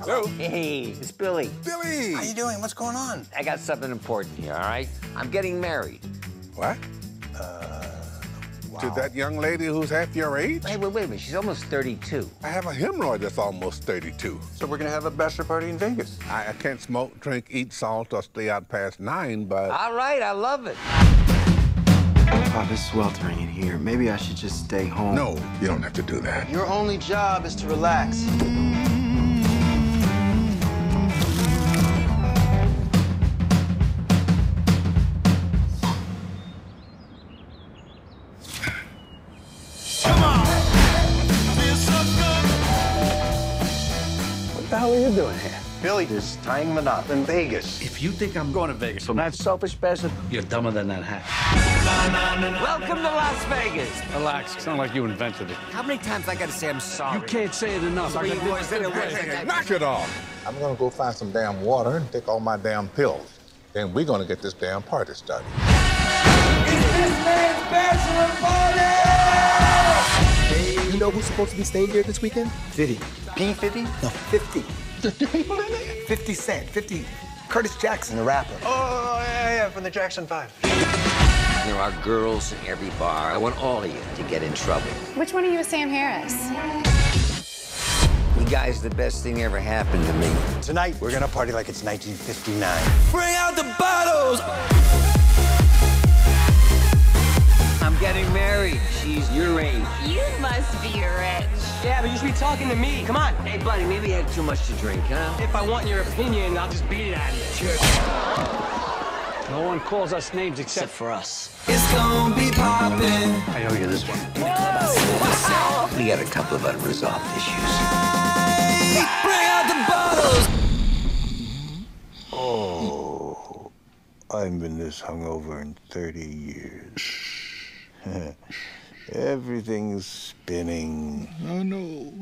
Hello. Hey, it's Billy. Billy! How you doing? What's going on? I got something important here, all right? I'm getting married. What? Wow. To that young lady who's half your age? Hey, wait a minute. She's almost 32. I have a hemorrhoid that's almost 32. So we're gonna have a bachelor party in Vegas. I can't smoke, drink, eat salt, or stay out past 9, but... All right, I love it. Pop, it's sweltering in here. Maybe I should just stay home. No, you don't have to do that. Your only job is to relax. What the hell are you doing here? Billy is tying the knot in Vegas. If you think I'm going to Vegas from that selfish bastard, you're dumber than that hat. Welcome to Las Vegas. Relax, it's not like you invented it. How many times I gotta say I'm sorry? You can't say it enough. Sorry, boys, get away. Knock it off! I'm gonna go find some damn water and take all my damn pills. Then we're gonna get this damn party started. It's this man's bachelor party! You know who's supposed to be staying here this weekend? 50. P50? No, 50. The people in there? 50 Cent. 50. Curtis Jackson, the rapper. Oh, yeah, from the Jackson 5. There are girls in every bar. I want all of you to get in trouble. Which one of you is Sam Harris? You guys, the best thing ever happened to me. Tonight, we're gonna party like it's 1959. Bring out the bottles! I'm getting married. She's your age. You must be rich. Yeah, but you should be talking to me. Come on. Hey, buddy, maybe you had too much to drink, huh? If I want your opinion, I'll just beat it out of you. Cheers. No one calls us names except For us. It's gonna be poppin'. I owe you this one. We got a couple of unresolved issues. Bring out the bottles! Oh, I haven't been this hungover in 30 years. Everything's spinning. Oh, no.